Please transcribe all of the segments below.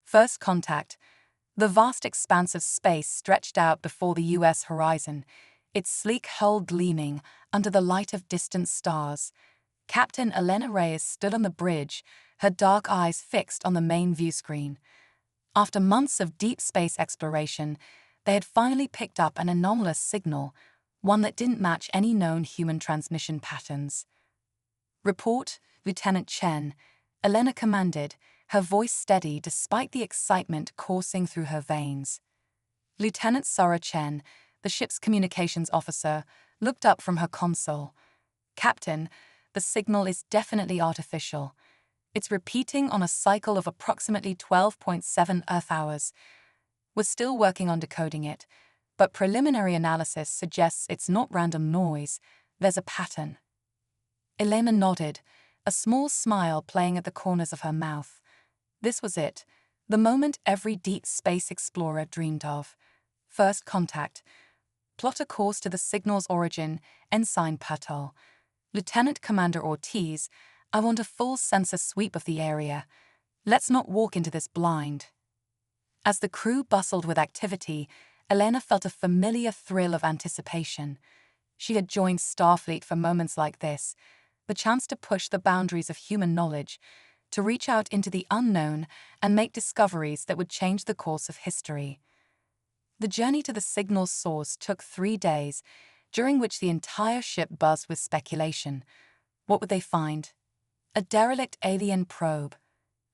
First contact. The vast expanse of space stretched out before the U.S. horizon, its sleek hull gleaming under the light of distant stars. Captain Elena Reyes stood on the bridge, her dark eyes fixed on the main view screen. After months of deep space exploration, they had finally picked up an anomalous signal, one that didn't match any known human transmission patterns. "Report, Lieutenant Chen," Elena commanded, her voice steady despite the excitement coursing through her veins. Lieutenant Sara Chen, the ship's communications officer, looked up from her console. "Captain, the signal is definitely artificial. It's repeating on a cycle of approximately 12.7 Earth hours. We're still working on decoding it, but preliminary analysis suggests it's not random noise, there's a pattern." Elena nodded, a small smile playing at the corners of her mouth. This was it, the moment every deep space explorer dreamed of. First contact. Plot a course to the signal's origin, Ensign Patel. Lieutenant Commander Ortiz, I want a full sensor sweep of the area. Let's not walk into this blind. As the crew bustled with activity, Elena felt a familiar thrill of anticipation. She had joined Starfleet for moments like this, the chance to push the boundaries of human knowledge, to reach out into the unknown and make discoveries that would change the course of history. The journey to the signal's source took 3 days, during which the entire ship buzzed with speculation. What would they find? A derelict alien probe,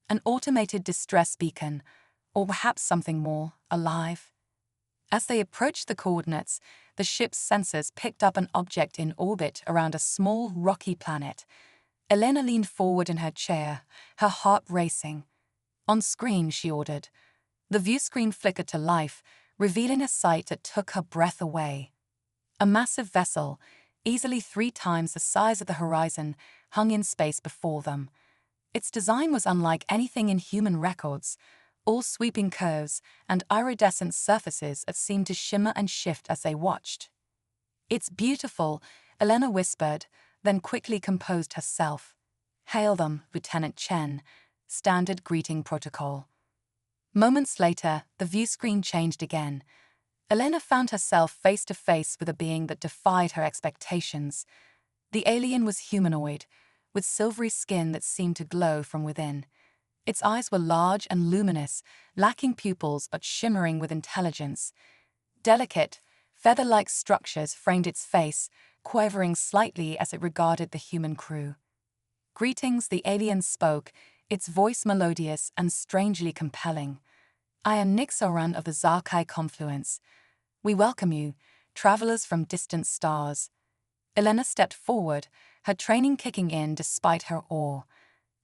an automated distress beacon, or perhaps something more, alive? As they approached the coordinates, the ship's sensors picked up an object in orbit around a small, rocky planet. Elena leaned forward in her chair, her heart racing. "On screen," she ordered. The view screen flickered to life, revealing a sight that took her breath away. A massive vessel, easily 3 times the size of the horizon, hung in space before them. Its design was unlike anything in human records, all sweeping curves and iridescent surfaces that seemed to shimmer and shift as they watched. "It's beautiful," Elena whispered, then quickly composed herself. "Hail them, Lieutenant Chen," standard greeting protocol. Moments later, the view screen changed again. Elena found herself face to face with a being that defied her expectations. The alien was humanoid, with silvery skin that seemed to glow from within. Its eyes were large and luminous, lacking pupils but shimmering with intelligence. Delicate, feather-like structures framed its face, quivering slightly as it regarded the human crew. "Greetings," the alien spoke, its voice melodious and strangely compelling. "I am Nixoran of the Zarkai Confluence. We welcome you, travelers from distant stars." Elena stepped forward, her training kicking in despite her awe.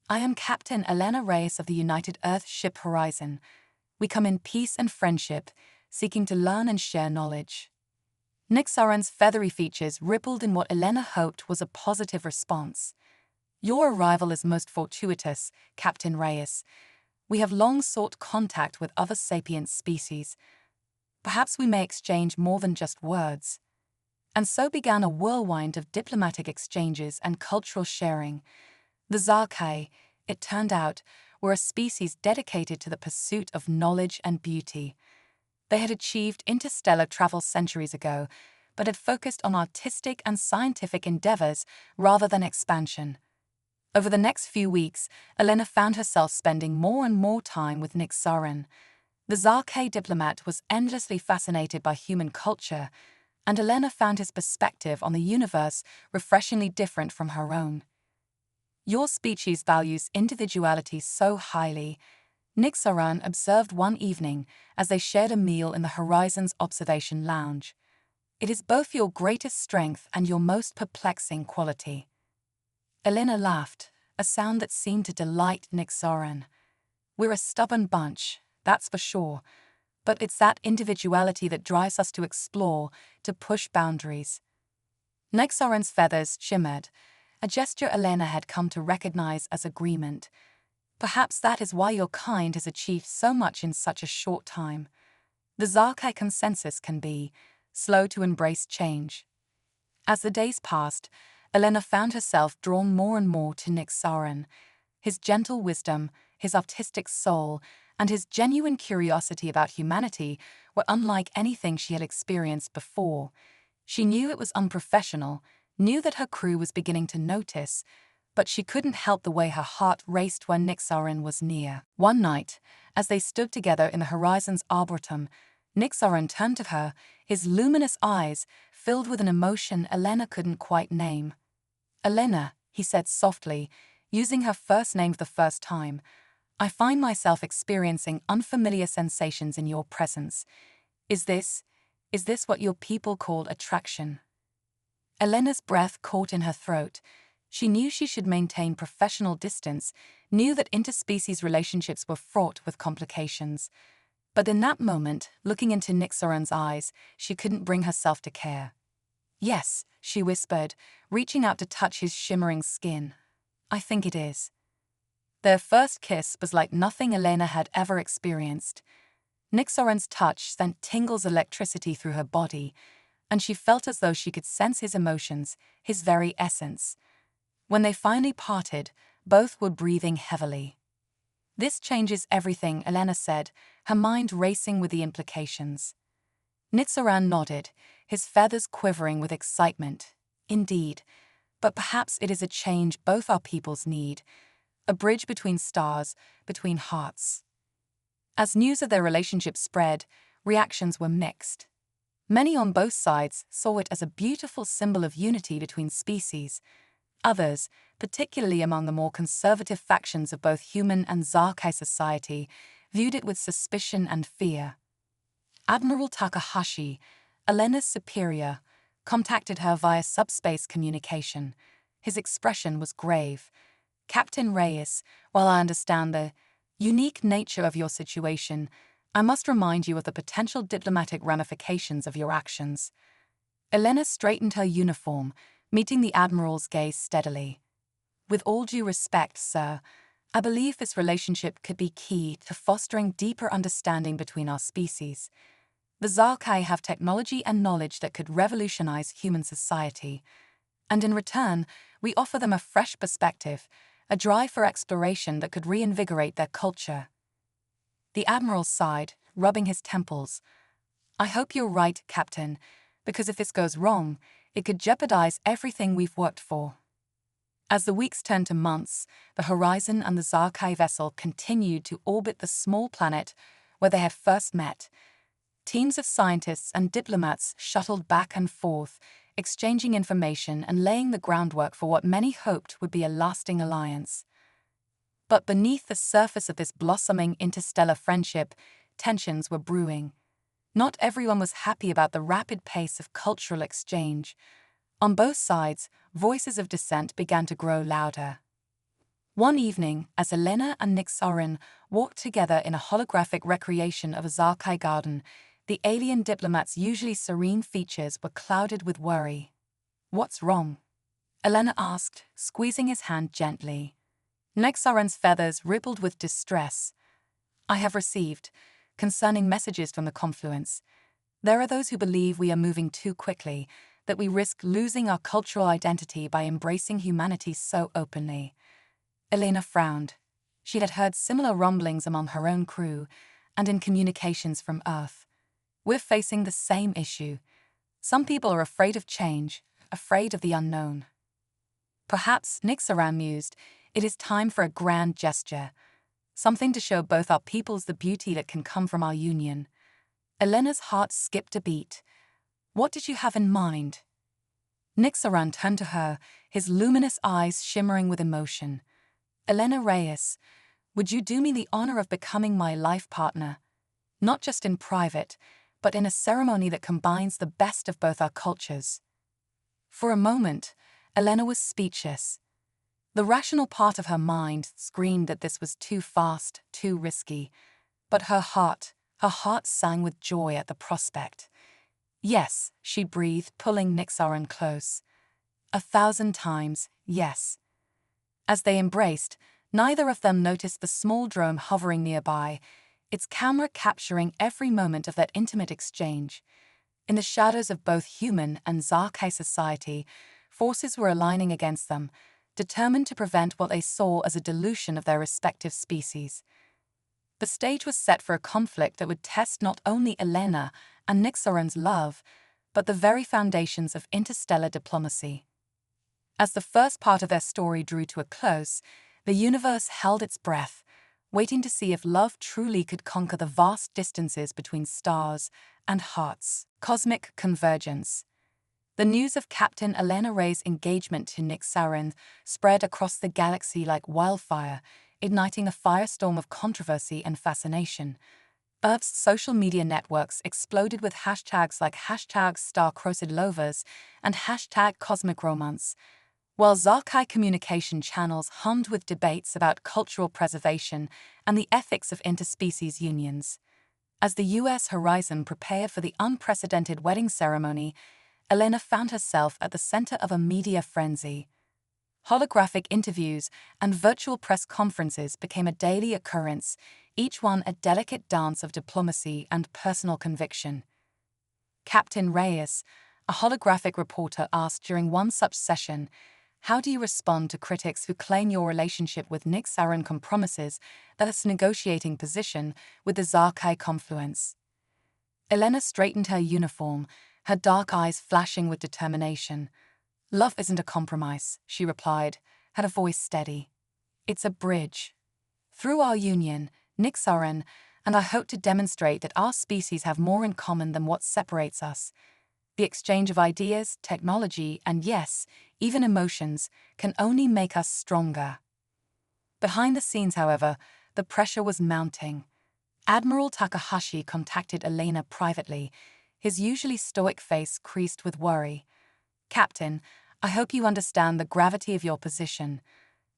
"I am Captain Elena Reyes of the United Earth Ship Horizon. We come in peace and friendship, seeking to learn and share knowledge." Nixaran's feathery features rippled in what Elena hoped was a positive response. "Your arrival is most fortuitous, Captain Reyes. We have long sought contact with other sapient species. Perhaps we may exchange more than just words." And so began a whirlwind of diplomatic exchanges and cultural sharing. The Zarkai, it turned out, were a species dedicated to the pursuit of knowledge and beauty. They had achieved interstellar travel centuries ago, but had focused on artistic and scientific endeavors rather than expansion. Over the next few weeks, Elena found herself spending more and more time with Nixaran. The Zarkai diplomat was endlessly fascinated by human culture, and Elena found his perspective on the universe refreshingly different from her own. "Your species values individuality so highly," Nixaran observed one evening as they shared a meal in the Horizon's observation lounge. "It is both your greatest strength and your most perplexing quality." Elena laughed, a sound that seemed to delight Nixaran. "We're a stubborn bunch, that's for sure, but it's that individuality that drives us to explore, to push boundaries." Nixaran's feathers shimmered, a gesture Elena had come to recognize as agreement. "Perhaps that is why your kind has achieved so much in such a short time. The Zarkai consensus can be slow to embrace change." As the days passed, Elena found herself drawn more and more to Nixaran. His gentle wisdom, his artistic soul, and his genuine curiosity about humanity were unlike anything she had experienced before. She knew it was unprofessional, knew that her crew was beginning to notice, but she couldn't help the way her heart raced when Nixaran was near. One night, as they stood together in the horizon's arboretum, Nixaran turned to her, his luminous eyes filled with an emotion Elena couldn't quite name. "Elena," he said softly, using her first name for the first time, "I find myself experiencing unfamiliar sensations in your presence. Is this what your people call attraction?" Elena's breath caught in her throat. She knew she should maintain professional distance, knew that interspecies relationships were fraught with complications. But in that moment, looking into Nixaran's eyes, she couldn't bring herself to care. "Yes," she whispered, reaching out to touch his shimmering skin. "I think it is." Their first kiss was like nothing Elena had ever experienced. Nixaran's touch sent tingles of electricity through her body, and she felt as though she could sense his emotions, his very essence. When they finally parted, both were breathing heavily. "This changes everything," Elena said, her mind racing with the implications. Nixaran nodded, his feathers quivering with excitement. "Indeed, but perhaps it is a change both our peoples need, a bridge between stars, between hearts." As news of their relationship spread, reactions were mixed. Many on both sides saw it as a beautiful symbol of unity between species. Others, particularly among the more conservative factions of both human and Zarkai society, viewed it with suspicion and fear. Admiral Takahashi, Elena's superior, contacted her via subspace communication. His expression was grave. "Captain Reyes, while I understand the unique nature of your situation, I must remind you of the potential diplomatic ramifications of your actions." Elena straightened her uniform, meeting the Admiral's gaze steadily. "With all due respect, sir, I believe this relationship could be key to fostering deeper understanding between our species. The Zarkai have technology and knowledge that could revolutionize human society, and in return, we offer them a fresh perspective, a drive for exploration that could reinvigorate their culture." The Admiral sighed, rubbing his temples. "I hope you're right, Captain, because if this goes wrong, it could jeopardize everything we've worked for." As the weeks turned to months, the Horizon and the Zarkai vessel continued to orbit the small planet where they had first met. Teams of scientists and diplomats shuttled back and forth, exchanging information and laying the groundwork for what many hoped would be a lasting alliance. But beneath the surface of this blossoming interstellar friendship, tensions were brewing. Not everyone was happy about the rapid pace of cultural exchange. On both sides, voices of dissent began to grow louder. One evening, as Elena and Nixaran walked together in a holographic recreation of a Zarkai garden, the alien diplomat's usually serene features were clouded with worry. "What's wrong?" Elena asked, squeezing his hand gently. Nixaran's feathers rippled with distress. "I have received concerning messages from the confluence. There are those who believe we are moving too quickly, that we risk losing our cultural identity by embracing humanity so openly." Elena frowned. She had heard similar rumblings among her own crew and in communications from Earth. "We're facing the same issue. Some people are afraid of change, afraid of the unknown." Perhaps, Nixaran mused, it is time for a grand gesture, something to show both our peoples the beauty that can come from our union. Elena's heart skipped a beat. "What did you have in mind?" Nixaran turned to her, his luminous eyes shimmering with emotion. "Elena Reyes, would you do me the honor of becoming my life partner? Not just in private, but in a ceremony that combines the best of both our cultures." For a moment, Elena was speechless. The rational part of her mind screamed that this was too fast, too risky, but her heart sang with joy at the prospect. "Yes," she breathed, pulling Nixaran close. 1,000 times, yes." As they embraced, neither of them noticed the small drone hovering nearby, its camera capturing every moment of that intimate exchange. In the shadows of both human and Zarkai society, forces were aligning against them, determined to prevent what they saw as a dilution of their respective species. The stage was set for a conflict that would test not only Elena and Nixoran's love, but the very foundations of interstellar diplomacy. As the first part of their story drew to a close, the universe held its breath, waiting to see if love truly could conquer the vast distances between stars and hearts. Cosmic convergence. The news of Captain Elena Ray's engagement to Nixaran spread across the galaxy like wildfire, igniting a firestorm of controversy and fascination. Earth's social media networks exploded with hashtags like #Star-Crossed Lovers and #CosmicRomance, while Zarkai communication channels hummed with debates about cultural preservation and the ethics of interspecies unions. As the U.S. Horizon prepared for the unprecedented wedding ceremony, Elena found herself at the center of a media frenzy. Holographic interviews and virtual press conferences became a daily occurrence, each one a delicate dance of diplomacy and personal conviction. Captain Reyes, a holographic reporter, asked during one such session, "How do you respond to critics who claim your relationship with Nixaran compromises that negotiating position with the Zarkai confluence?" Elena straightened her uniform, her dark eyes flashing with determination. "Love isn't a compromise," she replied, her voice steady. "It's a bridge. Through our union, Nixaran, and I hope to demonstrate that our species have more in common than what separates us. The exchange of ideas, technology, and yes, even emotions, can only make us stronger." Behind the scenes, however, the pressure was mounting. Admiral Takahashi contacted Elena privately, his usually stoic face creased with worry. "Captain, I hope you understand the gravity of your position.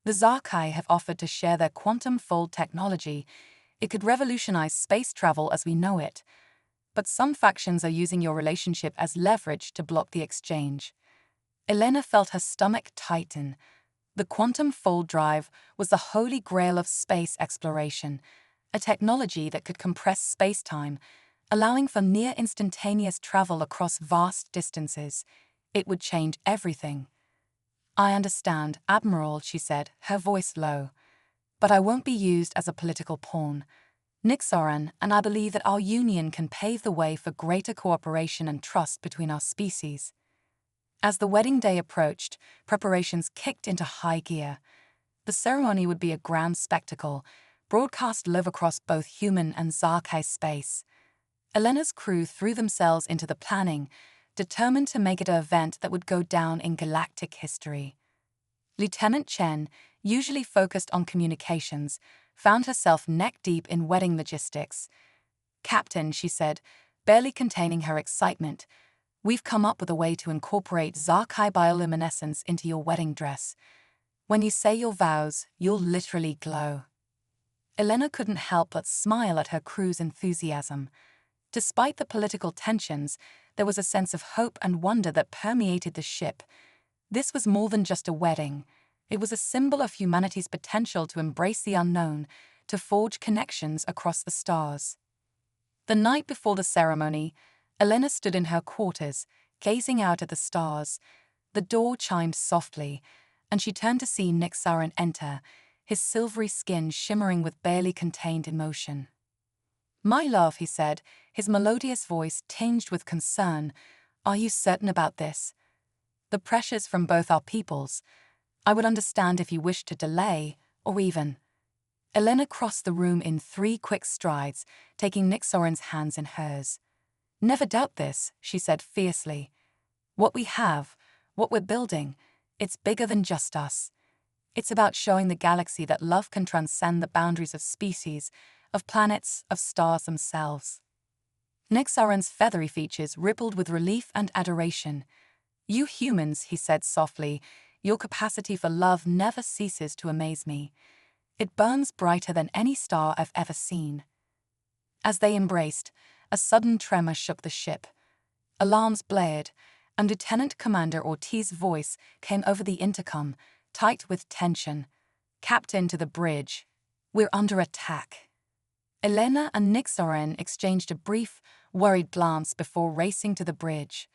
The Zarkai have offered to share their quantum fold technology. It could revolutionize space travel as we know it. But some factions are using your relationship as leverage to block the exchange." Elena felt her stomach tighten. The quantum fold drive was the holy grail of space exploration, a technology that could compress space-time, allowing for near-instantaneous travel across vast distances. It would change everything. "I understand, Admiral," she said, her voice low. "But I won't be used as a political pawn. Nixaran and I believe that our union can pave the way for greater cooperation and trust between our species." As the wedding day approached, preparations kicked into high gear. The ceremony would be a grand spectacle, broadcast live across both human and Zarkai space. Elena's crew threw themselves into the planning, determined to make it an event that would go down in galactic history. Lieutenant Chen, usually focused on communications, found herself neck-deep in wedding logistics. "Captain," she said, barely containing her excitement, "we've come up with a way to incorporate Zarkai bioluminescence into your wedding dress. When you say your vows, you'll literally glow." Elena couldn't help but smile at her crew's enthusiasm. Despite the political tensions, there was a sense of hope and wonder that permeated the ship. This was more than just a wedding. It was a symbol of humanity's potential to embrace the unknown, to forge connections across the stars. The night before the ceremony, Elena stood in her quarters, gazing out at the stars. The door chimed softly, and she turned to see Nixaran enter, his silvery skin shimmering with barely contained emotion. "My love," he said, his melodious voice tinged with concern, "are you certain about this? The pressures from both our peoples. I would understand if you wished to delay, or even—" Elena crossed the room in 3 quick strides, taking Nixaran's hands in hers. "Never doubt this," she said fiercely. "What we have, what we're building, it's bigger than just us. It's about showing the galaxy that love can transcend the boundaries of species, of planets, of stars themselves." Nixaran's feathery features rippled with relief and adoration. "You humans," he said softly, "your capacity for love never ceases to amaze me. It burns brighter than any star I've ever seen." As they embraced, a sudden tremor shook the ship. Alarms blared, and Lieutenant Commander Ortiz's voice came over the intercom, tight with tension. "Captain, to the bridge. We're under attack." Elena and Nixaran exchanged a brief, worried glance before racing to the bridge.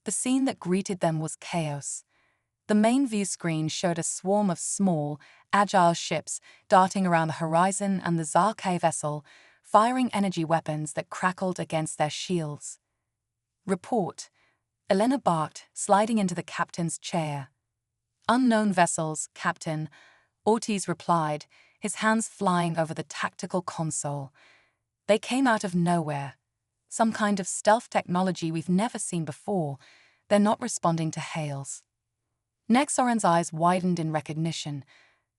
The scene that greeted them was chaos. The main view screen showed a swarm of small, agile ships darting around the horizon and the Zarkay vessel firing energy weapons that crackled against their shields. "Report," Elena barked, sliding into the captain's chair. "Unknown vessels, Captain," Ortiz replied, his hands flying over the tactical console. "They came out of nowhere. Some kind of stealth technology we've never seen before. They're not responding to hails." Nexoran's eyes widened in recognition.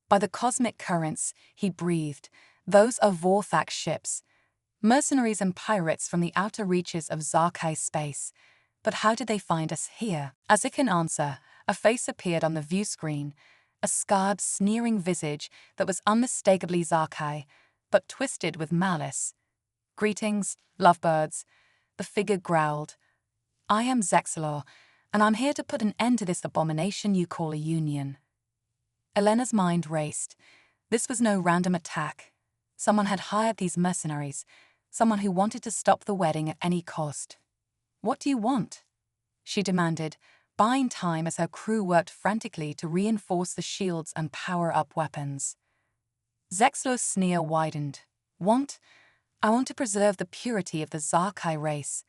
By the cosmic currents, he breathed, those are Vorthak ships, mercenaries and pirates from the outer reaches of Zarkay space. But how did they find us here? As if in answer, a face appeared on the view screen, a scarred, sneering visage that was unmistakably Zarkay, but twisted with malice. "Greetings, lovebirds," the figure growled. "I am Zexalor, and I'm here to put an end to this abomination you call a union." Elena's mind raced. This was no random attack. Someone had hired these mercenaries, someone who wanted to stop the wedding at any cost. "What do you want?" she demanded, buying time as her crew worked frantically to reinforce the shields and power up weapons. Zexalor's sneer widened. I want to preserve the purity of the Zarkay race.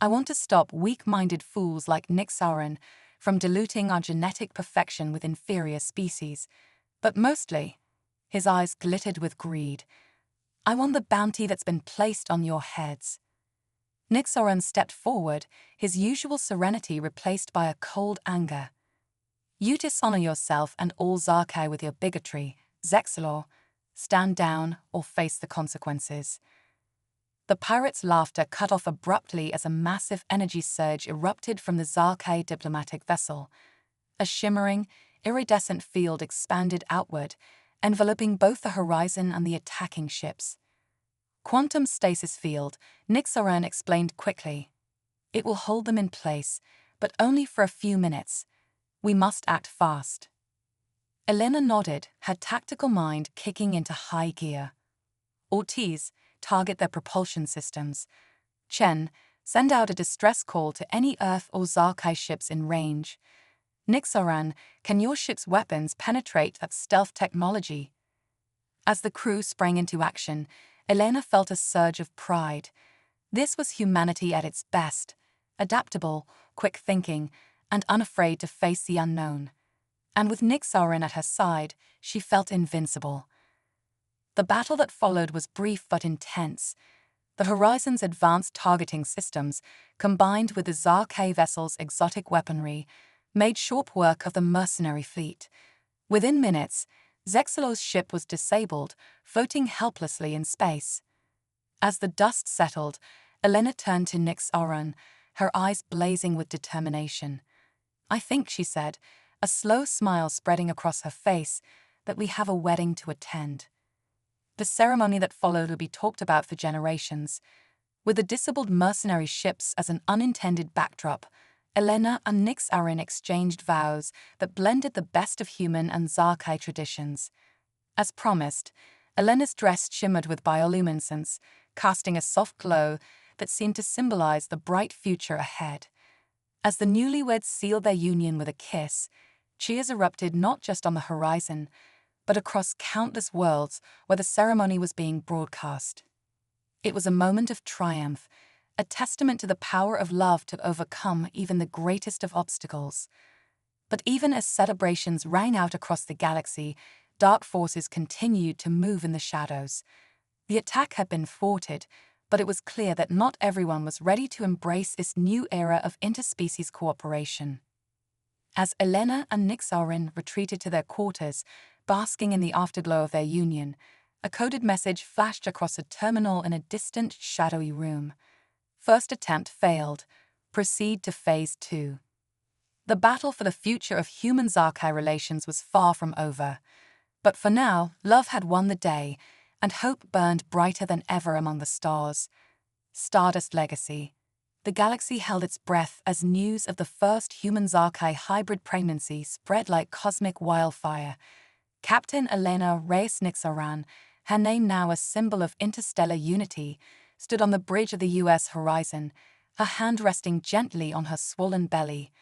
I want to stop weak-minded fools like Nixaran from diluting our genetic perfection with inferior species. But mostly," his eyes glittered with greed, "I want the bounty that's been placed on your heads." Nixaran stepped forward, his usual serenity replaced by a cold anger. "You dishonor yourself and all Zarkay with your bigotry, Zexalor. Stand down or face the consequences." The pirate's laughter cut off abruptly as a massive energy surge erupted from the Zarkay diplomatic vessel. A shimmering, iridescent field expanded outward, enveloping both the horizon and the attacking ships. "Quantum stasis field," Nixaran explained quickly. "It will hold them in place, but only for a few minutes. We must act fast." Elena nodded, her tactical mind kicking into high gear. "Ortiz, target their propulsion systems. Chen, send out a distress call to any Earth or Zarkay ships in range. Nixaran, can your ship's weapons penetrate that stealth technology?" As the crew sprang into action, Elena felt a surge of pride. This was humanity at its best, adaptable, quick-thinking, and unafraid to face the unknown. And with Nixaran at her side, she felt invincible. The battle that followed was brief but intense. The Horizon's advanced targeting systems, combined with the Zarkay vessel's exotic weaponry, made short work of the mercenary fleet. Within minutes, Zexalor's ship was disabled, floating helplessly in space. As the dust settled, Elena turned to Nixaran, her eyes blazing with determination. "I think," she said, a slow smile spreading across her face, "that we have a wedding to attend." The ceremony that followed would be talked about for generations. With the disabled mercenary ships as an unintended backdrop, Elena and Nixaran exchanged vows that blended the best of human and Zarkay traditions. As promised, Elena's dress shimmered with bioluminescence, casting a soft glow that seemed to symbolize the bright future ahead. As the newlyweds sealed their union with a kiss, cheers erupted not just on the horizon, but across countless worlds where the ceremony was being broadcast. It was a moment of triumph, a testament to the power of love to overcome even the greatest of obstacles. But even as celebrations rang out across the galaxy, dark forces continued to move in the shadows. The attack had been thwarted, but it was clear that not everyone was ready to embrace this new era of interspecies cooperation. As Elena and Nixaran retreated to their quarters, basking in the afterglow of their union, a coded message flashed across a terminal in a distant, shadowy room. "First attempt failed. Proceed to Phase 2. The battle for the future of human-Zarkay relations was far from over. But for now, love had won the day, and hope burned brighter than ever among the stars. Stardust Legacy. The galaxy held its breath as news of the first human-Zarkay hybrid pregnancy spread like cosmic wildfire. Captain Elena Reyes Nixaran, her name now a symbol of interstellar unity, stood on the bridge of the U.S. horizon, her hand resting gently on her swollen belly.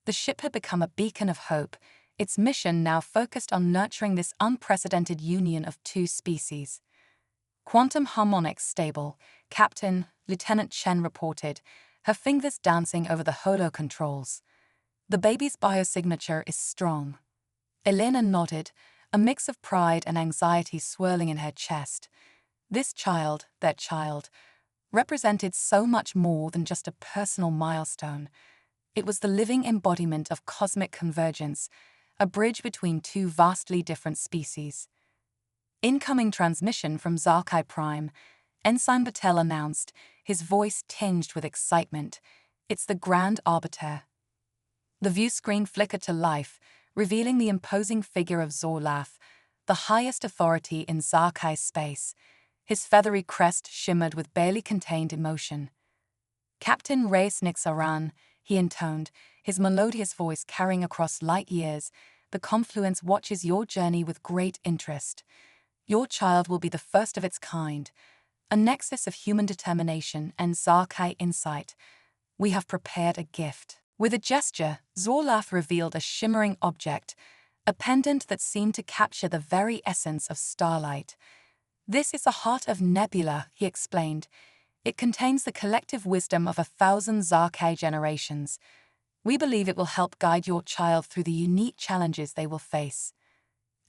The ship had become a beacon of hope, its mission now focused on nurturing this unprecedented union of two species. Quantum harmonics stable, Captain Lieutenant Chen reported, her fingers dancing over the holo controls. The baby's biosignature is strong. Elena nodded, a mix of pride and anxiety swirling in her chest. This child, that child, represented so much more than just a personal milestone. It was the living embodiment of cosmic convergence, a bridge between two vastly different species. Incoming transmission from Zarkai Prime, Ensign Batel announced, his voice tinged with excitement. It's the Grand Arbiter. The view screen flickered to life, revealing the imposing figure of Zorlaf, the highest authority in Zarkai space. His feathery crest shimmered with barely contained emotion. Captain Reyes Nixaran, he intoned, his melodious voice carrying across light years, the confluence watches your journey with great interest. Your child will be the first of its kind, a nexus of human determination and Zarkai insight. We have prepared a gift. With a gesture, Zorlaf revealed a shimmering object, a pendant that seemed to capture the very essence of starlight. This is the heart of Nebula, he explained. It contains the collective wisdom of 1,000 Zarkai generations. We believe it will help guide your child through the unique challenges they will face.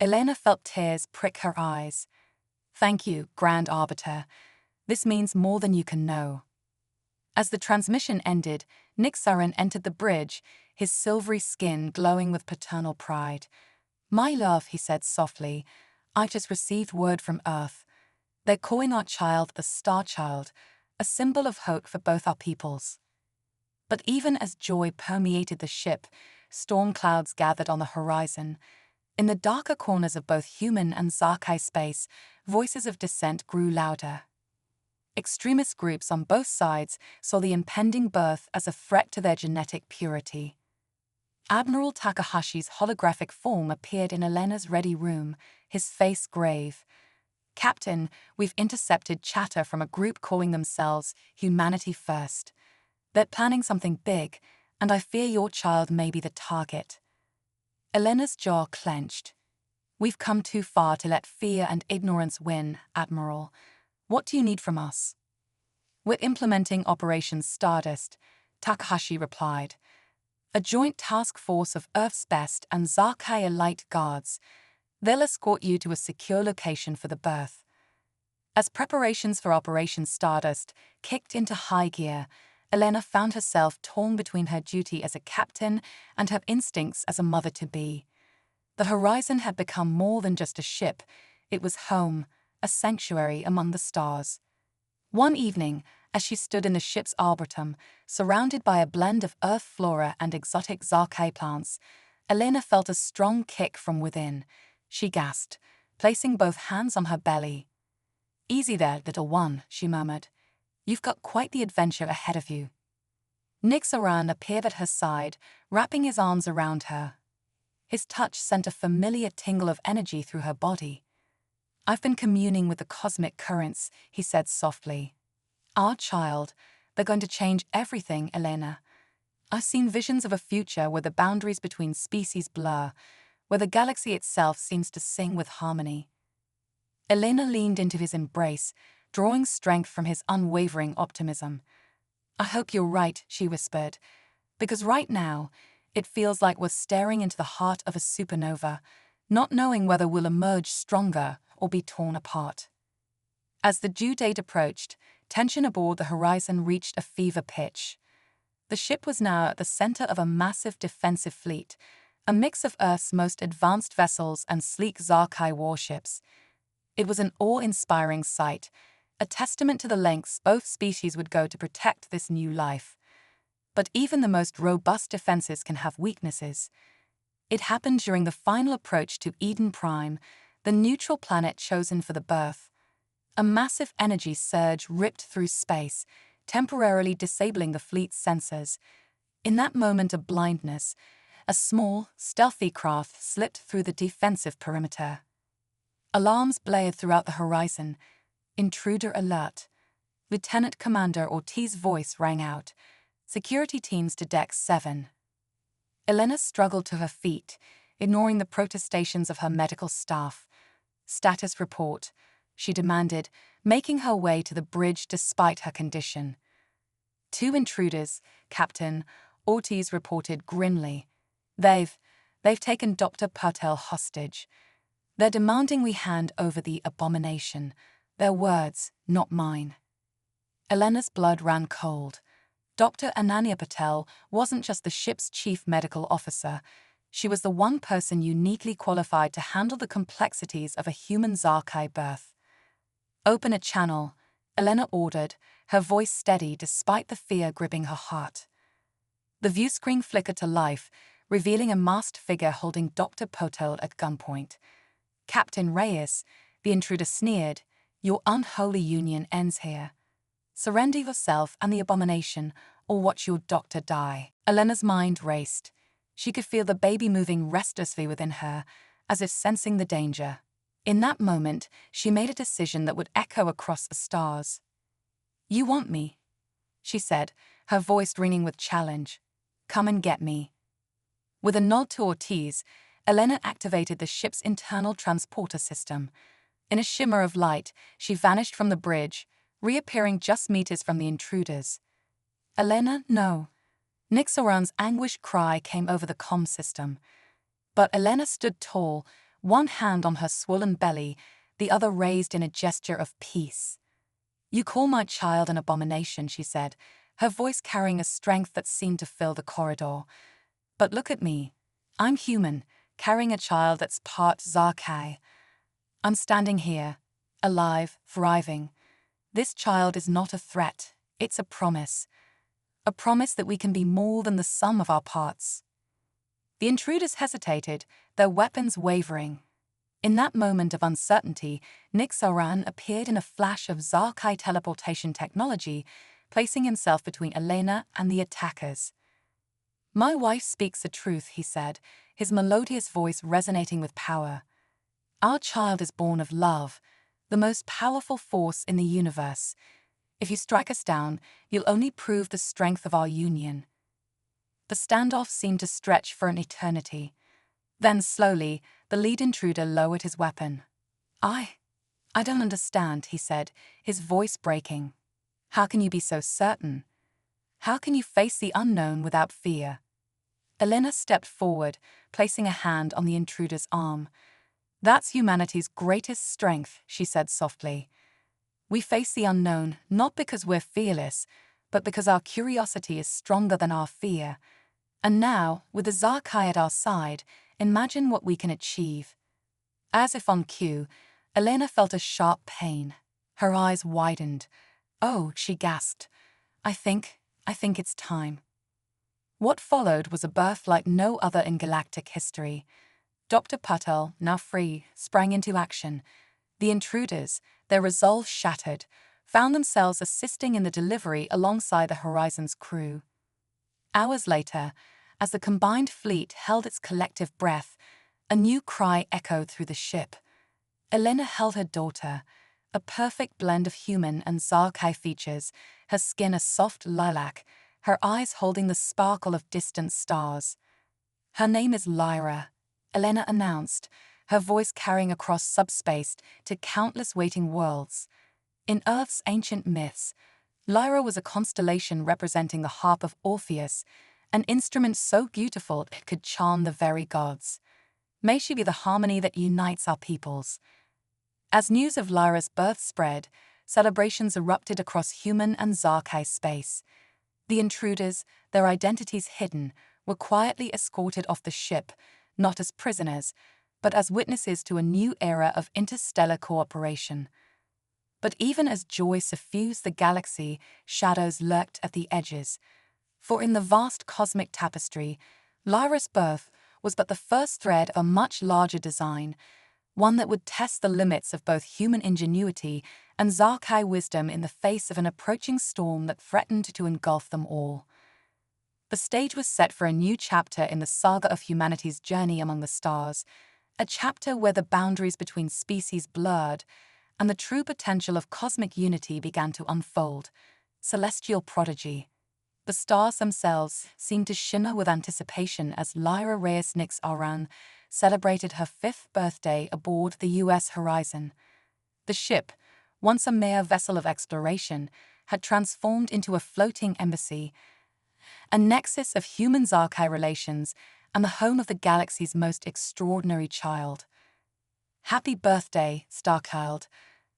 Elena felt tears prick her eyes. Thank you, Grand Arbiter. This means more than you can know. As the transmission ended, Nixaran entered the bridge, his silvery skin glowing with paternal pride. My love, he said softly, I just received word from Earth. They're calling our child the Star Child, a symbol of hope for both our peoples. But even as joy permeated the ship, storm clouds gathered on the horizon. In the darker corners of both human and Zarkai space, voices of dissent grew louder. Extremist groups on both sides saw the impending birth as a threat to their genetic purity. Admiral Takahashi's holographic form appeared in Elena's ready room, his face grave. Captain, we've intercepted chatter from a group calling themselves Humanity First. They're planning something big, and I fear your child may be the target. Elena's jaw clenched. We've come too far to let fear and ignorance win, Admiral. What do you need from us? We're implementing Operation Stardust, Takahashi replied. A joint task force of Earth's best and Zarkai elite guards. They'll escort you to a secure location for the birth. As preparations for Operation Stardust kicked into high gear, Elena found herself torn between her duty as a captain and her instincts as a mother-to-be. The Horizon had become more than just a ship. It was home, a sanctuary among the stars. One evening, as she stood in the ship's arboretum, surrounded by a blend of Earth flora and exotic Zarkai plants, Elena felt a strong kick from within. She gasped, placing both hands on her belly. Easy there, little one, she murmured. You've got quite the adventure ahead of you. Nixaran appeared at her side, wrapping his arms around her. His touch sent a familiar tingle of energy through her body. I've been communing with the cosmic currents, he said softly. Our child, they're going to change everything, Elena. I've seen visions of a future where the boundaries between species blur, where the galaxy itself seems to sing with harmony. Elena leaned into his embrace, drawing strength from his unwavering optimism. I hope you're right, she whispered, because right now, it feels like we're staring into the heart of a supernova, not knowing whether we'll emerge stronger or be torn apart. As the due date approached, tension aboard the Horizon reached a fever pitch. The ship was now at the center of a massive defensive fleet, a mix of Earth's most advanced vessels and sleek Zarkai warships. It was an awe-inspiring sight, a testament to the lengths both species would go to protect this new life. But even the most robust defenses can have weaknesses. It happened during the final approach to Eden Prime, the neutral planet chosen for the birth. A massive energy surge ripped through space, temporarily disabling the fleet's sensors. In that moment of blindness, a small, stealthy craft slipped through the defensive perimeter. Alarms blared throughout the Horizon. Intruder alert. Lieutenant Commander Ortiz's voice rang out. Security teams to Deck 7. Elena struggled to her feet, ignoring the protestations of her medical staff. "Status report," she demanded, making her way to the bridge despite her condition. "Two intruders," Captain Ortiz reported grimly. They've taken Dr. Patel hostage. They're demanding we hand over the abomination. Their words, not mine." Elena's blood ran cold. Dr. Ananya Patel wasn't just the ship's chief medical officer. She was the one person uniquely qualified to handle the complexities of a human Zarkai birth. "Open a channel," Elena ordered, her voice steady despite the fear gripping her heart. The viewscreen flickered to life, revealing a masked figure holding Dr. Patel at gunpoint. "Captain Reyes," the intruder sneered, "your unholy union ends here. Surrender yourself and the abomination, or watch your doctor die." Elena's mind raced. She could feel the baby moving restlessly within her, as if sensing the danger. In that moment, she made a decision that would echo across the stars. "You want me," she said, her voice ringing with challenge. "Come and get me." With a nod to Ortiz, Elena activated the ship's internal transporter system. In a shimmer of light, she vanished from the bridge, reappearing just meters from the intruders. "Elena, no." Nick Soran's anguished cry came over the comm system. But Elena stood tall, one hand on her swollen belly, the other raised in a gesture of peace. "You call my child an abomination," she said, her voice carrying a strength that seemed to fill the corridor. "But look at me. I'm human, carrying a child that's part Zarkai. I'm standing here, alive, thriving. This child is not a threat, it's a promise. A promise that we can be more than the sum of our parts." The intruders hesitated, their weapons wavering. In that moment of uncertainty, Nick Soran appeared in a flash of Zarkai teleportation technology, placing himself between Elena and the attackers. "My wife speaks the truth," he said, his melodious voice resonating with power. "Our child is born of love, the most powerful force in the universe. If you strike us down, you'll only prove the strength of our union." The standoff seemed to stretch for an eternity. Then slowly, the lead intruder lowered his weapon. I don't understand," he said, his voice breaking. "How can you be so certain? How can you face the unknown without fear?" Elena stepped forward, placing a hand on the intruder's arm. "That's humanity's greatest strength," she said softly. "We face the unknown not because we're fearless, but because our curiosity is stronger than our fear. And now, with the Zarkai at our side, imagine what we can achieve." As if on cue, Elena felt a sharp pain. Her eyes widened. "Oh," she gasped. I think it's time." What followed was a birth like no other in galactic history. Dr. Patel, now free, sprang into action. The intruders, their resolve shattered, found themselves assisting in the delivery alongside the Horizon's crew. Hours later, as the combined fleet held its collective breath, a new cry echoed through the ship. Elena held her daughter, a perfect blend of human and Zarkai features, her skin a soft lilac, her eyes holding the sparkle of distant stars. "Her name is Lyra," Elena announced, her voice carrying across subspace to countless waiting worlds. In Earth's ancient myths, Lyra was a constellation representing the harp of Orpheus, an instrument so beautiful it could charm the very gods. May she be the harmony that unites our peoples. As news of Lyra's birth spread, celebrations erupted across human and Zarkai space. The intruders, their identities hidden, were quietly escorted off the ship, not as prisoners, but as witnesses to a new era of interstellar cooperation. But even as joy suffused the galaxy, shadows lurked at the edges. For in the vast cosmic tapestry, Lyra's birth was but the first thread of a much larger design, one that would test the limits of both human ingenuity and Zarkai wisdom in the face of an approaching storm that threatened to engulf them all. The stage was set for a new chapter in the saga of humanity's journey among the stars, a chapter where the boundaries between species blurred and the true potential of cosmic unity began to unfold. Celestial prodigy. The stars themselves seemed to shimmer with anticipation as Lyra Reyes Nix Aran celebrated her 5th birthday aboard the U.S. Horizon. The ship, once a mere vessel of exploration, had transformed into a floating embassy, a nexus of human-Zarkai relations and the home of the galaxy's most extraordinary child. "Happy birthday, Starchild."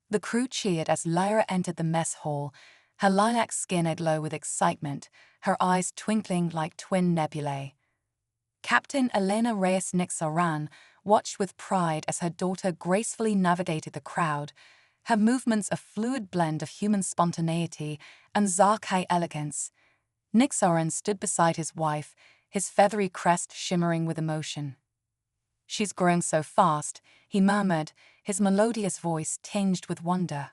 The crew cheered as Lyra entered the mess hall, her lilac skin aglow with excitement, her eyes twinkling like twin nebulae. Captain Elena Reyes Nixaran watched with pride as her daughter gracefully navigated the crowd, her movements a fluid blend of human spontaneity and Zarkai elegance. Nixaran stood beside his wife, his feathery crest shimmering with emotion. "She's growing so fast," he murmured, his melodious voice tinged with wonder.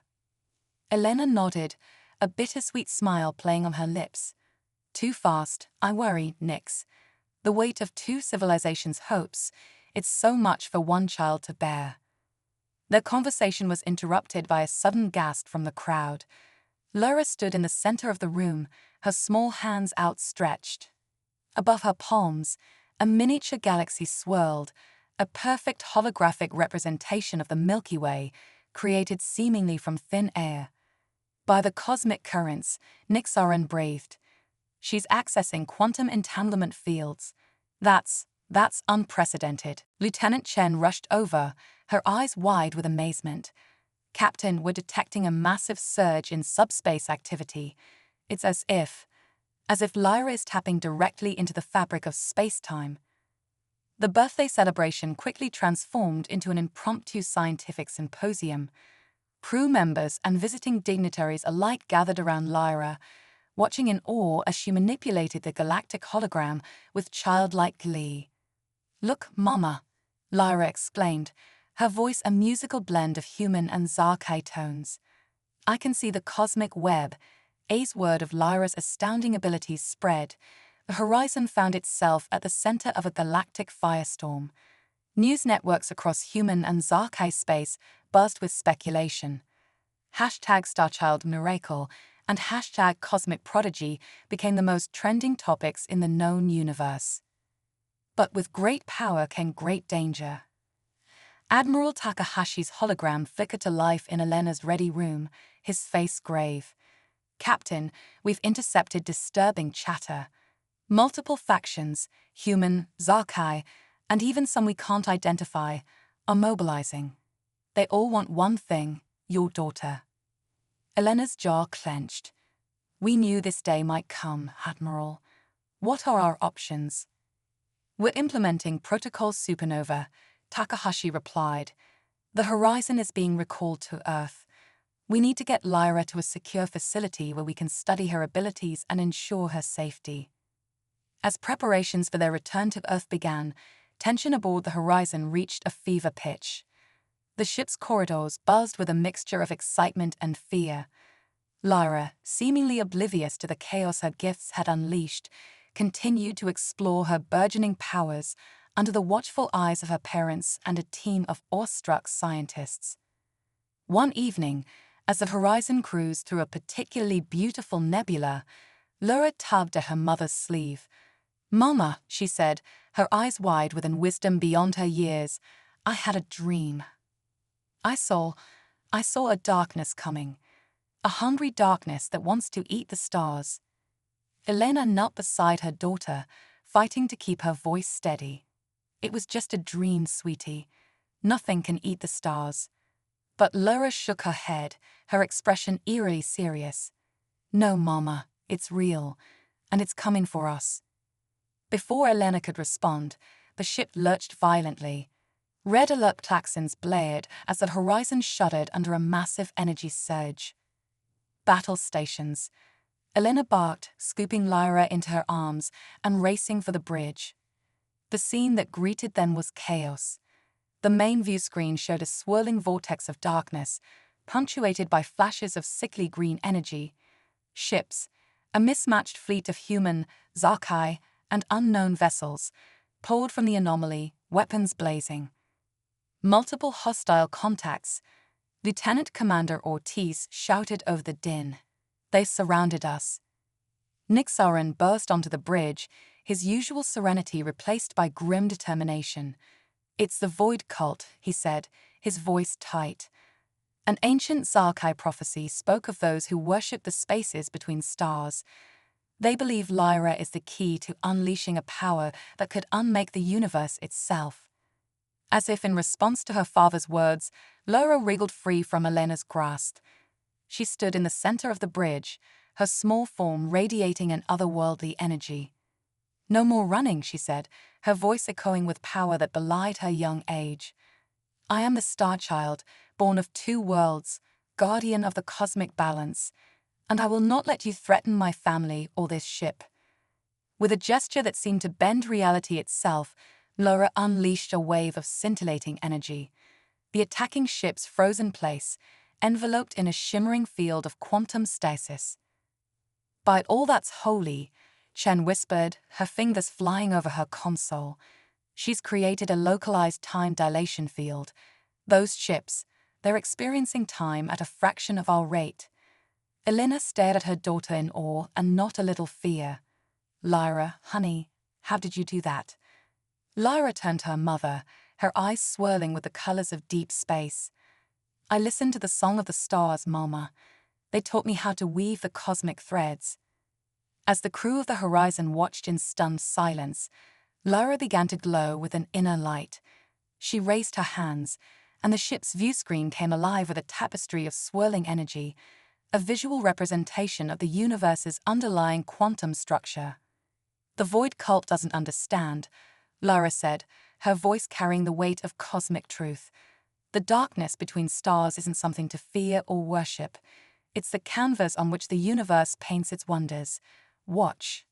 Elena nodded, a bittersweet smile playing on her lips. "Too fast, I worry, Nix. The weight of 2 civilizations' hopes, it's so much for one child to bear." Their conversation was interrupted by a sudden gasp from the crowd. Lyra stood in the center of the room, her small hands outstretched. Above her palms, a miniature galaxy swirled, a perfect holographic representation of the Milky Way, created seemingly from thin air. By the cosmic currents, Nixaran breathed. "She's accessing quantum entanglement fields. That's unprecedented." Lieutenant Chen rushed over, her eyes wide with amazement. "Captain, we're detecting a massive surge in subspace activity. It's as if Lyra is tapping directly into the fabric of space-time." The birthday celebration quickly transformed into an impromptu scientific symposium. Crew members and visiting dignitaries alike gathered around Lyra, watching in awe as she manipulated the galactic hologram with childlike glee. "Look, Mama," Lyra exclaimed, her voice a musical blend of human and Zarkai tones. "I can see the cosmic web." A's word of Lyra's astounding abilities spread. The horizon found itself at the center of a galactic firestorm. News networks across human and Zarkai space buzzed with speculation. #StarChild Miracle and #Cosmic Prodigy became the most trending topics in the known universe. But with great power came great danger. Admiral Takahashi's hologram flickered to life in Elena's ready room, his face grave. "Captain, we've intercepted disturbing chatter. Multiple factions, human, Zarkai, and even some we can't identify, are mobilizing. They all want one thing, your daughter." Elena's jaw clenched. "We knew this day might come, Admiral. What are our options?" "We're implementing Protocol Supernova," Takahashi replied. "The Horizon is being recalled to Earth. We need to get Lyra to a secure facility where we can study her abilities and ensure her safety." As preparations for their return to Earth began, tension aboard the Horizon reached a fever pitch. The ship's corridors buzzed with a mixture of excitement and fear. Lyra, seemingly oblivious to the chaos her gifts had unleashed, continued to explore her burgeoning powers under the watchful eyes of her parents and a team of awestruck scientists. One evening, as the Horizon cruised through a particularly beautiful nebula, Lyra tugged at her mother's sleeve. "Mama," she said, her eyes wide with an wisdom beyond her years, "I had a dream. I saw a darkness coming, a hungry darkness that wants to eat the stars." Elena knelt beside her daughter, fighting to keep her voice steady. "It was just a dream, sweetie. Nothing can eat the stars." But Lyra shook her head, her expression eerily serious. "No, Mama, it's real, and it's coming for us." Before Elena could respond, the ship lurched violently. Red alert klaxons blared as the Horizon shuddered under a massive energy surge. "Battle stations." Elena barked, scooping Lyra into her arms and racing for the bridge. The scene that greeted them was chaos. The main view screen showed a swirling vortex of darkness, punctuated by flashes of sickly green energy. Ships, a mismatched fleet of human, Zarkai, and unknown vessels, poured from the anomaly, weapons blazing. Multiple hostile contacts. Lieutenant Commander Ortiz shouted over the din. "They surrounded us." Nixaran burst onto the bridge, his usual serenity replaced by grim determination. "It's the Void Cult," he said, his voice tight. An ancient Sci-Fi prophecy spoke of those who worship the spaces between stars. They believe Lyra is the key to unleashing a power that could unmake the universe itself. As if in response to her father's words, Lyra wriggled free from Elena's grasp. She stood in the center of the bridge, her small form radiating an otherworldly energy. "No more running," she said, her voice echoing with power that belied her young age. "I am the Star Child, born of two worlds, guardian of the cosmic balance, and I will not let you threaten my family or this ship." With a gesture that seemed to bend reality itself, Lyra unleashed a wave of scintillating energy. The attacking ships froze in place, enveloped in a shimmering field of quantum stasis. "By all that's holy," Chen whispered, her fingers flying over her console. "She's created a localized time dilation field. Those ships, they're experiencing time at a fraction of our rate." Elena stared at her daughter in awe and not a little fear. "Lyra, honey, how did you do that?" Lyra turned to her mother, her eyes swirling with the colors of deep space. "I listened to the song of the stars, Mama. They taught me how to weave the cosmic threads." As the crew of the Horizon watched in stunned silence, Lyra began to glow with an inner light. She raised her hands, and the ship's view screen came alive with a tapestry of swirling energy, a visual representation of the universe's underlying quantum structure. "The Void Cult doesn't understand," Lyra said, her voice carrying the weight of cosmic truth. "The darkness between stars isn't something to fear or worship. It's the canvas on which the universe paints its wonders. Watch."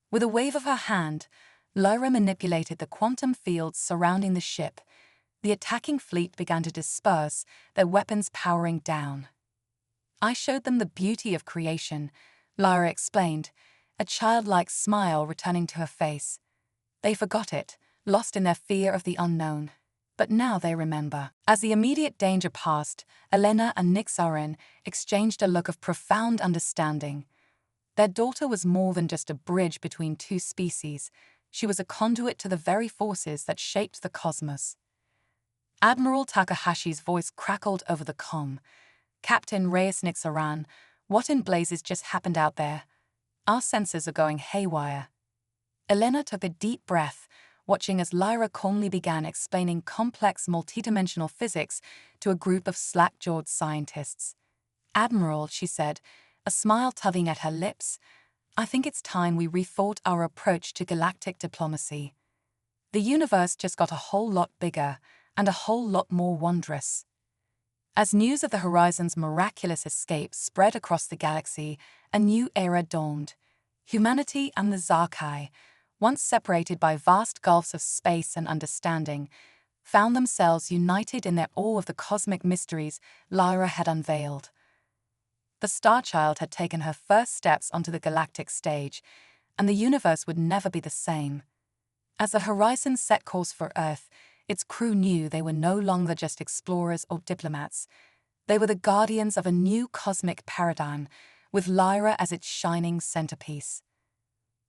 With a wave of her hand, Lyra manipulated the quantum fields surrounding the ship. The attacking fleet began to disperse, their weapons powering down. "I showed them the beauty of creation," Lyra explained, a childlike smile returning to her face. "They forgot it, lost in their fear of the unknown. But now they remember." As the immediate danger passed, Elena and Nixarin exchanged a look of profound understanding. Their daughter was more than just a bridge between two species. She was a conduit to the very forces that shaped the cosmos. Admiral Takahashi's voice crackled over the comm. "Captain Reyes Nixaran, what in blazes just happened out there? Our sensors are going haywire." Elena took a deep breath, watching as Lyra calmly began explaining complex multidimensional physics to a group of slack-jawed scientists. "Admiral," she said, a smile tugging at her lips, "I think it's time we rethought our approach to galactic diplomacy. The universe just got a whole lot bigger and a whole lot more wondrous." As news of the Horizon's miraculous escape spread across the galaxy, a new era dawned. Humanity and the Zarkai, once separated by vast gulfs of space and understanding, found themselves united in their awe of the cosmic mysteries Lyra had unveiled. The Star Child had taken her first steps onto the galactic stage, and the universe would never be the same. As the Horizon set course for Earth, its crew knew they were no longer just explorers or diplomats. They were the guardians of a new cosmic paradigm, with Lyra as its shining centerpiece.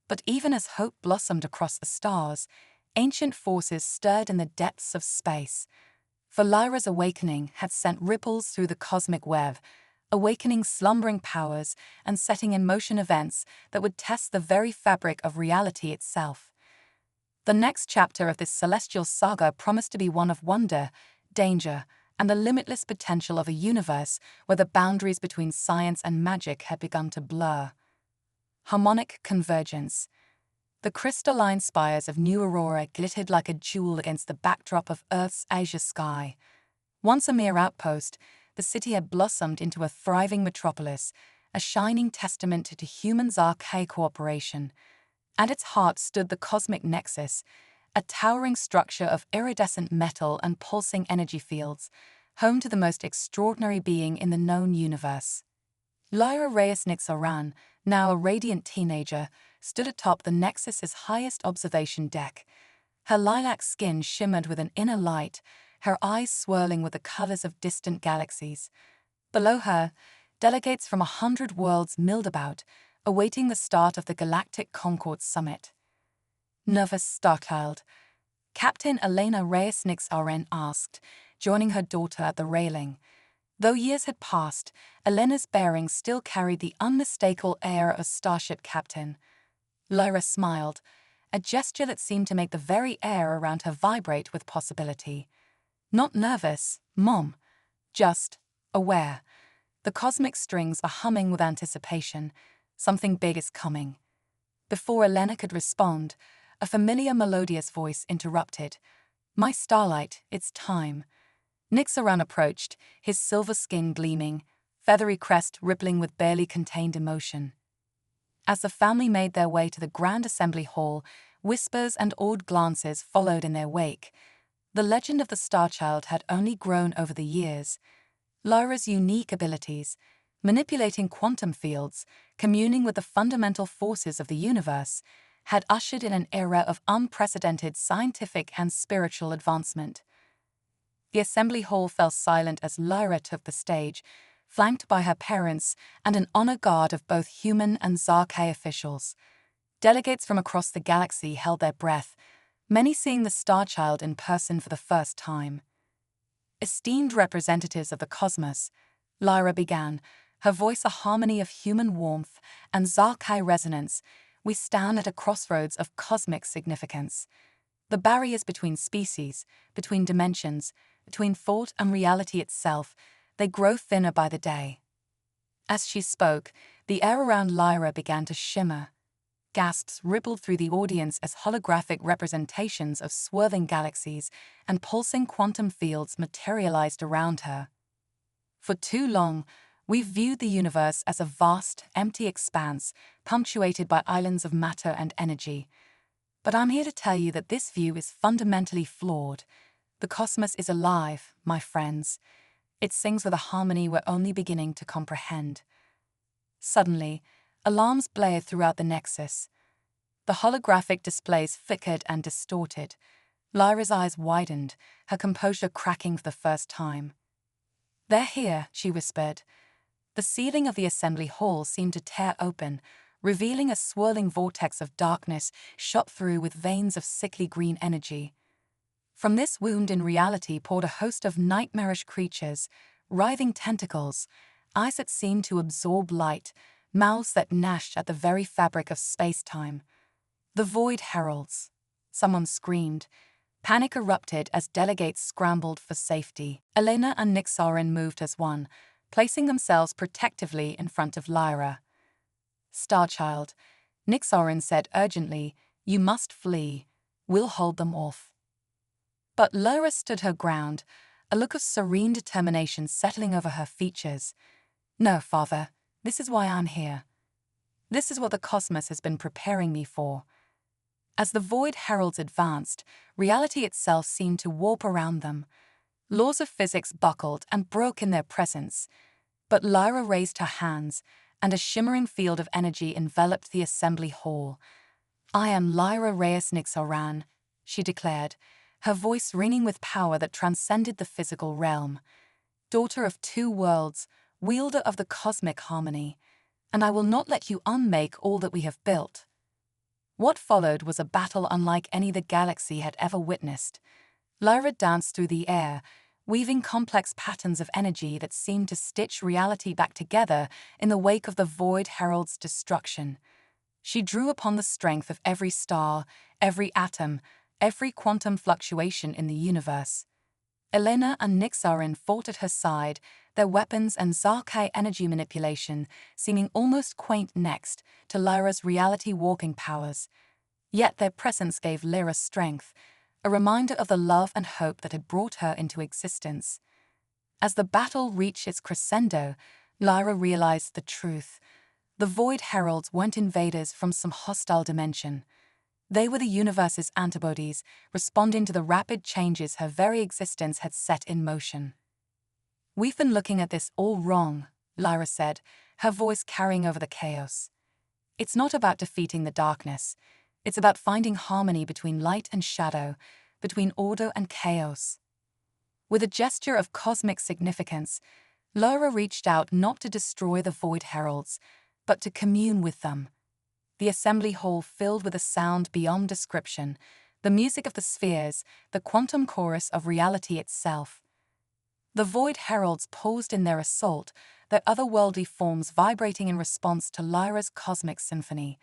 But even as hope blossomed across the stars, ancient forces stirred in the depths of space. For Lyra's awakening had sent ripples through the cosmic web, awakening slumbering powers and setting in motion events that would test the very fabric of reality itself. The next chapter of this celestial saga promised to be one of wonder, danger, and the limitless potential of a universe where the boundaries between science and magic had begun to blur. Harmonic convergence. The crystalline spires of New Aurora glittered like a jewel against the backdrop of Earth's azure sky. Once a mere outpost, the city had blossomed into a thriving metropolis, a shining testament to humans' archaic cooperation. At its heart stood the cosmic nexus, a towering structure of iridescent metal and pulsing energy fields, home to the most extraordinary being in the known universe. Lyra Reyes Nixaran, now a radiant teenager, stood atop the Nexus's highest observation deck. Her lilac skin shimmered with an inner light, her eyes swirling with the colors of distant galaxies. Below her, delegates from 100 worlds milled about, awaiting the start of the Galactic Concord Summit. Nervous, Starchild, Captain Elena Reyes Nixaren asked, joining her daughter at the railing. Though years had passed, Elena's bearing still carried the unmistakable air of a starship captain. Lyra smiled, a gesture that seemed to make the very air around her vibrate with possibility. Not nervous, Mom. Just aware. The cosmic strings are humming with anticipation. Something big is coming. Before Elena could respond, a familiar melodious voice interrupted. My starlight, it's time. Nixaran approached, his silver skin gleaming, feathery crest rippling with barely contained emotion. As the family made their way to the grand assembly hall, whispers and awed glances followed in their wake. The legend of the Starchild had only grown over the years. Lyra's unique abilities, manipulating quantum fields, communing with the fundamental forces of the universe, had ushered in an era of unprecedented scientific and spiritual advancement. The assembly hall fell silent as Lyra took the stage, flanked by her parents and an honor guard of both human and Zarkei officials. Delegates from across the galaxy held their breath, many seeing the Starchild in person for the first time. Esteemed representatives of the cosmos, Lyra began, her voice a harmony of human warmth and Zarkei resonance, we stand at a crossroads of cosmic significance. The barriers between species, between dimensions, between thought and reality itself, they grow thinner by the day. As she spoke, the air around Lyra began to shimmer. Gasps rippled through the audience as holographic representations of swerving galaxies and pulsing quantum fields materialized around her. For too long, we've viewed the universe as a vast, empty expanse, punctuated by islands of matter and energy. But I'm here to tell you that this view is fundamentally flawed. The cosmos is alive, my friends. It sings with a harmony we're only beginning to comprehend. Suddenly, alarms blared throughout the nexus. The holographic displays flickered and distorted. Lyra's eyes widened, her composure cracking for the first time. They're here, she whispered. The ceiling of the assembly hall seemed to tear open, revealing a swirling vortex of darkness shot through with veins of sickly green energy. From this wound in reality poured a host of nightmarish creatures, writhing tentacles, eyes that seemed to absorb light, mouths that gnashed at the very fabric of space-time. The Void Heralds. Someone screamed. Panic erupted as delegates scrambled for safety. Elena and Nixaran moved as one, placing themselves protectively in front of Lyra. Starchild, Nixaran said urgently, you must flee. We'll hold them off. But Lyra stood her ground, a look of serene determination settling over her features. No, Father, this is why I'm here. This is what the cosmos has been preparing me for. As the Void Heralds advanced, reality itself seemed to warp around them. Laws of physics buckled and broke in their presence. But Lyra raised her hands, and a shimmering field of energy enveloped the assembly hall. I am Lyra Reyes Nixaran, she declared, her voice ringing with power that transcended the physical realm. Daughter of two worlds, wielder of the cosmic harmony, and I will not let you unmake all that we have built. What followed was a battle unlike any the galaxy had ever witnessed. Lyra danced through the air, weaving complex patterns of energy that seemed to stitch reality back together in the wake of the Void Herald's destruction. She drew upon the strength of every star, every atom, every quantum fluctuation in the universe. Elena and Nixaran fought at her side, their weapons and Zarkei energy manipulation seeming almost quaint next to Lyra's reality-walking powers. Yet their presence gave Lyra strength, a reminder of the love and hope that had brought her into existence. As the battle reached its crescendo, Lyra realized the truth. The Void Heralds weren't invaders from some hostile dimension. They were the universe's antibodies, responding to the rapid changes her very existence had set in motion. We've been looking at this all wrong, Lyra said, her voice carrying over the chaos. It's not about defeating the darkness. It's about finding harmony between light and shadow, between order and chaos. With a gesture of cosmic significance, Lyra reached out not to destroy the Void Heralds, but to commune with them. The assembly hall filled with a sound beyond description, the music of the spheres, the quantum chorus of reality itself. The void heralds paused in their assault, their otherworldly forms vibrating in response to Lyra's cosmic symphony.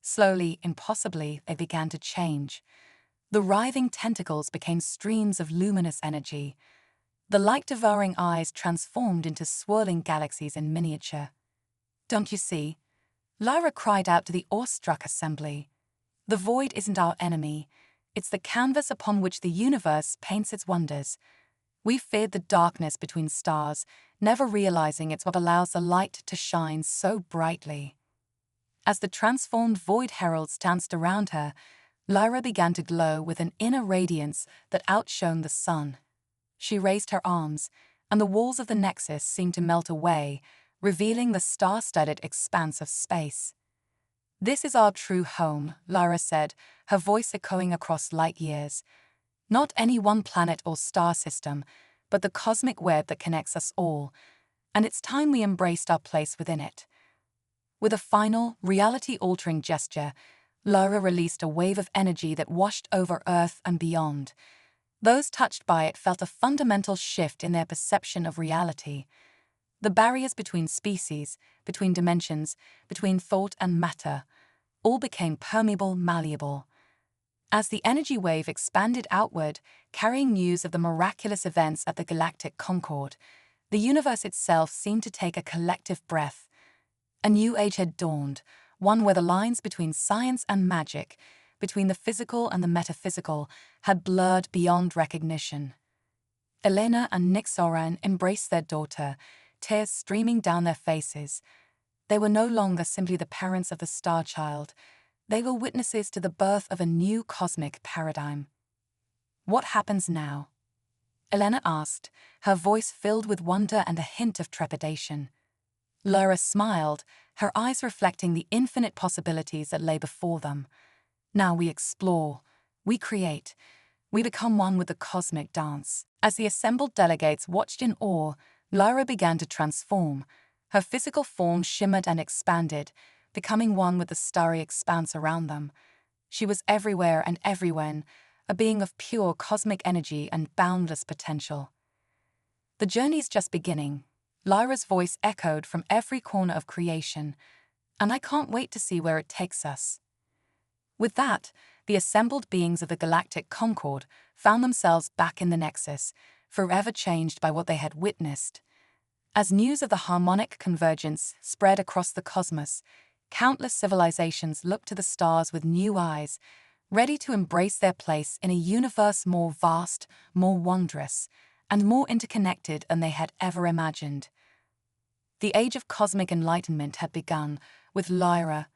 Slowly, impossibly, they began to change. The writhing tentacles became streams of luminous energy. The light-devouring eyes transformed into swirling galaxies in miniature. "Don't you see?" Lyra cried out to the awestruck assembly. "The void isn't our enemy. It's the canvas upon which the universe paints its wonders. We feared the darkness between stars, never realizing it's what allows the light to shine so brightly." As the transformed void heralds danced around her, Lyra began to glow with an inner radiance that outshone the sun. She raised her arms, and the walls of the nexus seemed to melt away, revealing the star-studded expanse of space. "This is our true home," Lyra said, her voice echoing across light years. "Not any one planet or star system, but the cosmic web that connects us all, and it's time we embraced our place within it." With a final, reality-altering gesture, Lyra released a wave of energy that washed over Earth and beyond. Those touched by it felt a fundamental shift in their perception of reality. The barriers between species, between dimensions, between thought and matter, all became permeable, malleable. As the energy wave expanded outward, carrying news of the miraculous events at the Galactic Concord, the universe itself seemed to take a collective breath. A new age had dawned, one where the lines between science and magic, between the physical and the metaphysical, had blurred beyond recognition. Elena and Nixoran embraced their daughter, tears streaming down their faces. They were no longer simply the parents of the star child. They were witnesses to the birth of a new cosmic paradigm. "What happens now?" Elena asked, her voice filled with wonder and a hint of trepidation. Lyra smiled, her eyes reflecting the infinite possibilities that lay before them. "Now we explore, we create, we become one with the cosmic dance." As the assembled delegates watched in awe, Lyra began to transform. Her physical form shimmered and expanded, becoming one with the starry expanse around them. She was everywhere and everywhen, a being of pure cosmic energy and boundless potential. "The journey's just beginning," Lyra's voice echoed from every corner of creation, "and I can't wait to see where it takes us." With that, the assembled beings of the Galactic Concord found themselves back in the Nexus, forever changed by what they had witnessed. As news of the harmonic convergence spread across the cosmos, countless civilizations looked to the stars with new eyes, ready to embrace their place in a universe more vast, more wondrous, and more interconnected than they had ever imagined. The age of cosmic enlightenment had begun, with Lyra,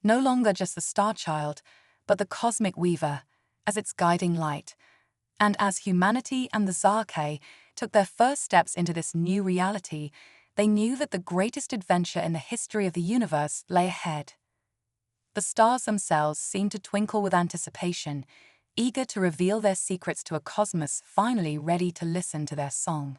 no longer just the star child, but the cosmic weaver, as its guiding light. And as humanity and the Zarkei took their first steps into this new reality, they knew that the greatest adventure in the history of the universe lay ahead. The stars themselves seemed to twinkle with anticipation, eager to reveal their secrets to a cosmos finally ready to listen to their song.